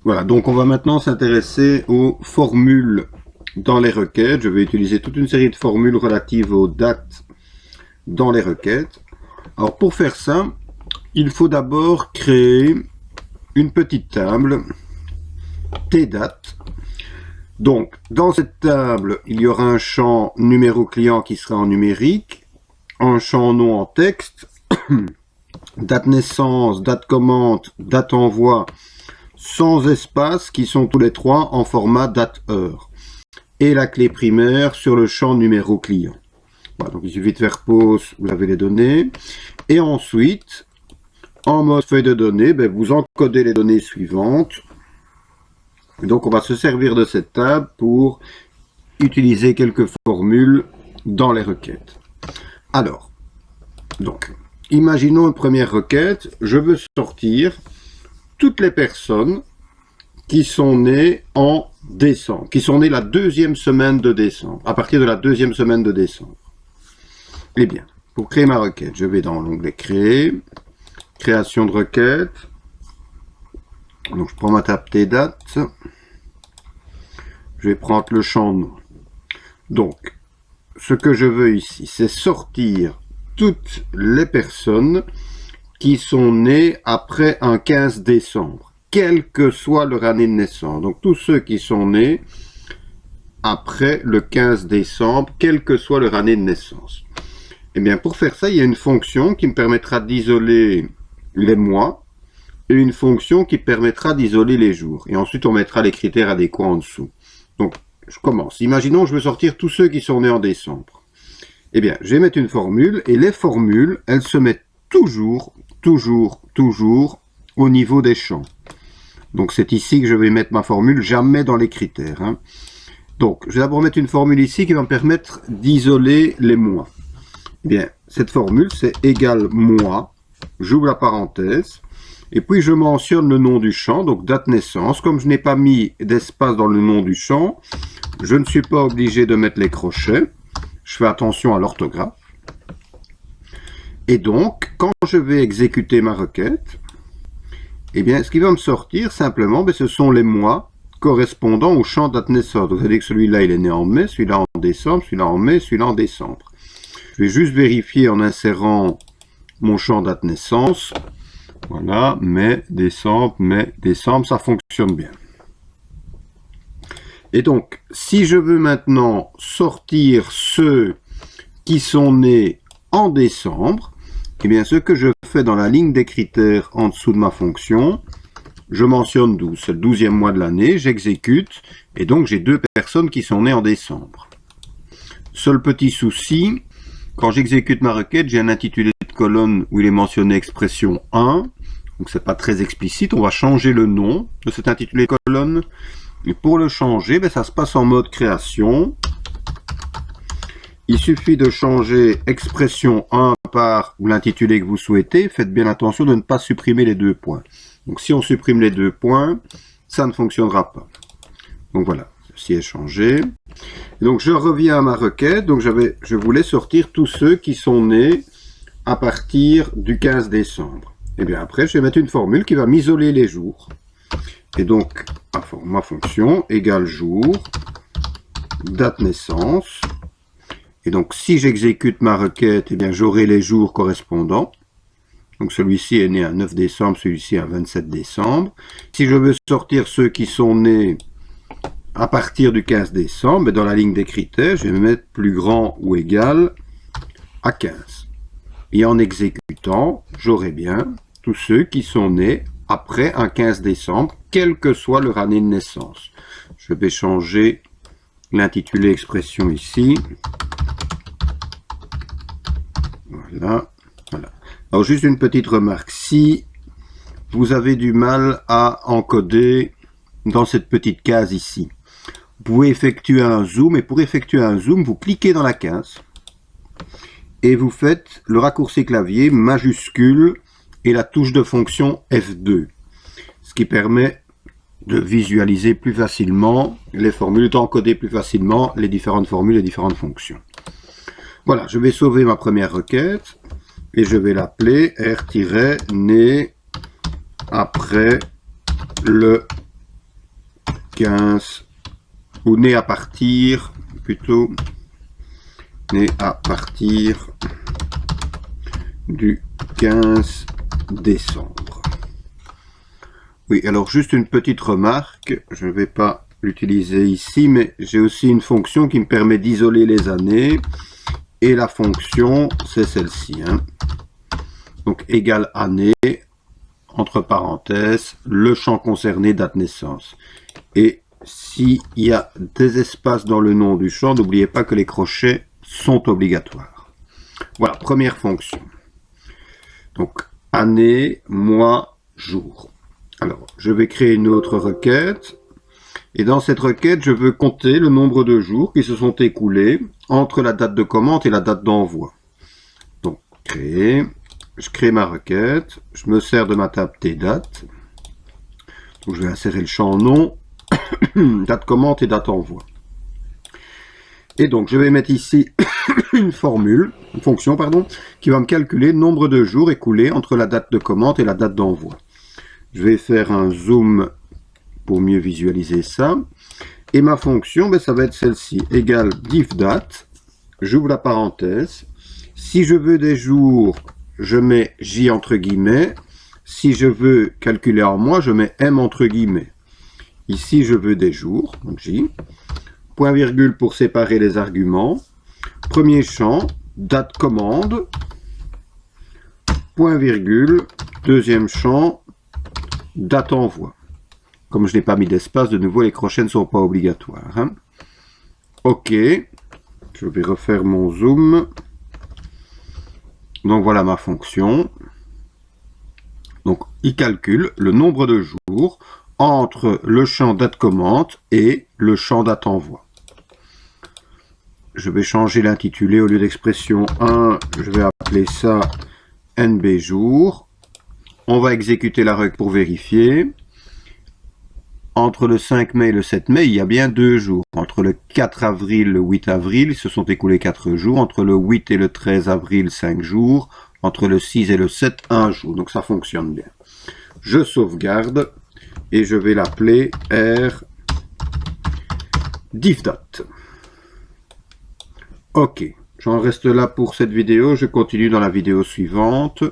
Voilà, donc on va maintenant s'intéresser aux formules dans les requêtes. Je vais utiliser toute une série de formules relatives aux dates dans les requêtes. Alors pour faire ça, il faut d'abord créer une petite table tDate. Donc dans cette table, il y aura un champ numéro client qui sera en numérique, un champ nom en texte, date naissance, date commande, date envoi, sans espace, qui sont tous les trois en format date-heure. Et la clé primaire sur le champ numéro client. Voilà, donc il suffit de faire pause, vous avez les données. Et ensuite, en mode feuille de données, vous encodez les données suivantes. Et donc on va se servir de cette table pour utiliser quelques formules dans les requêtes. Alors, donc, imaginons une première requête. Je veux sortir toutes les personnes qui sont nées en décembre, qui sont nées la deuxième semaine de décembre, à partir de la deuxième semaine de décembre. Eh bien, pour créer ma requête, je vais dans l'onglet Créer, Création de requête. Donc je prends ma table tDate, je vais prendre le champ nom. Donc, ce que je veux ici, c'est sortir toutes les personnes qui sont nées après un 15 décembre, quelle que soit leur année de naissance. Donc tous ceux qui sont nés après le 15 décembre, quelle que soit leur année de naissance. Et bien pour faire ça, il y a une fonction qui me permettra d'isoler les mois et une fonction qui permettra d'isoler les jours. Et ensuite on mettra les critères adéquats en dessous. Donc je commence. Imaginons que je veux sortir tous ceux qui sont nés en décembre. Eh bien je vais mettre une formule et les formules, elles se mettent toujours au niveau des champs. Donc c'est ici que je vais mettre ma formule, jamais dans les critères. Donc je vais d'abord mettre une formule ici qui va me permettre d'isoler les mois. Eh bien, cette formule c'est égal mois, j'ouvre la parenthèse, et puis je mentionne le nom du champ, donc date naissance. Comme je n'ai pas mis d'espace dans le nom du champ, je ne suis pas obligé de mettre les crochets, je fais attention à l'orthographe. Et donc, quand je vais exécuter ma requête, eh bien, ce qui va me sortir simplement, ce sont les mois correspondant au champ date naissance. Donc, c'est-à-dire que celui-là, il est né en mai, celui-là en décembre, celui-là en mai, celui-là en décembre. Je vais juste vérifier en insérant mon champ date naissance. Voilà, mai, décembre, ça fonctionne bien. Et donc, si je veux maintenant sortir ceux qui sont nés en décembre, eh bien, ce que je fais dans la ligne des critères en dessous de ma fonction, je mentionne 12, c'est le 12e mois de l'année, j'exécute, et donc j'ai deux personnes qui sont nées en décembre. Seul petit souci, quand j'exécute ma requête, j'ai un intitulé de colonne où il est mentionné expression 1, donc c'est pas très explicite, on va changer le nom de cet intitulé de colonne, et pour le changer, ça se passe en mode création. Il suffit de changer expression 1 par ou l'intitulé que vous souhaitez. Faites bien attention de ne pas supprimer les deux points. Donc si on supprime les deux points, ça ne fonctionnera pas. Donc voilà, ceci est changé. Et donc je reviens à ma requête. Donc je voulais sortir tous ceux qui sont nés à partir du 15 décembre. Et bien après, je vais mettre une formule qui va m'isoler les jours. Et donc ma fonction égale jour, date naissance. Et donc, si j'exécute ma requête, eh bien, j'aurai les jours correspondants. Donc, celui-ci est né à 9 décembre, celui-ci à 27 décembre. Si je veux sortir ceux qui sont nés à partir du 15 décembre, dans la ligne des critères, je vais mettre plus grand ou égal à 15. Et en exécutant, j'aurai bien tous ceux qui sont nés après un 15 décembre, quelle que soit leur année de naissance. Je vais changer l'intitulé expression ici. Voilà. Alors juste une petite remarque, si vous avez du mal à encoder dans cette petite case ici, vous pouvez effectuer un zoom, et pour effectuer un zoom, vous cliquez dans la case et vous faites le raccourci clavier majuscule et la touche de fonction F2, ce qui permet de visualiser plus facilement les formules, d'encoder plus facilement les différentes formules et différentes fonctions. Voilà, je vais sauver ma première requête et je vais l'appeler R-né après le 15, ou né à partir, plutôt, né à partir du 15 décembre. Oui, alors juste une petite remarque, je ne vais pas l'utiliser ici, mais j'ai aussi une fonction qui me permet d'isoler les années, et la fonction, c'est celle-ci. Donc, égale année, entre parenthèses, le champ concerné, date naissance. Et s'il y a des espaces dans le nom du champ, n'oubliez pas que les crochets sont obligatoires. Voilà, première fonction. Donc, année, mois, jour. Alors, je vais créer une autre requête. Et dans cette requête, je veux compter le nombre de jours qui se sont écoulés entre la date de commande et la date d'envoi. Donc, créer. Je crée ma requête. Je me sers de ma table tdate. Donc, je vais insérer le champ nom, date commande et date envoi. Et donc, je vais mettre ici une fonction, qui va me calculer le nombre de jours écoulés entre la date de commande et la date d'envoi. Je vais faire un zoom pour mieux visualiser ça. Et ma fonction, ça va être celle-ci, égale diffdate. J'ouvre la parenthèse. Si je veux des jours, je mets J entre guillemets. Si je veux calculer en mois, je mets M entre guillemets. Ici, je veux des jours, donc J. Point virgule pour séparer les arguments. Premier champ, date commande. Point virgule. Deuxième champ, date envoi. Comme je n'ai pas mis d'espace, de nouveau, les crochets ne sont pas obligatoires. OK. Je vais refaire mon zoom. Donc voilà ma fonction. Donc il calcule le nombre de jours entre le champ date commande et le champ date envoi. Je vais changer l'intitulé. Au lieu d'expression 1, je vais appeler ça NB jour. On va exécuter la règle pour vérifier. Entre le 5 mai et le 7 mai, il y a bien 2 jours. Entre le 4 avril et le 8 avril, il se sont écoulés 4 jours. Entre le 8 et le 13 avril, 5 jours. Entre le 6 et le 7, 1 jour. Donc ça fonctionne bien. Je sauvegarde et je vais l'appeler R diffdate. OK. J'en reste là pour cette vidéo. Je continue dans la vidéo suivante.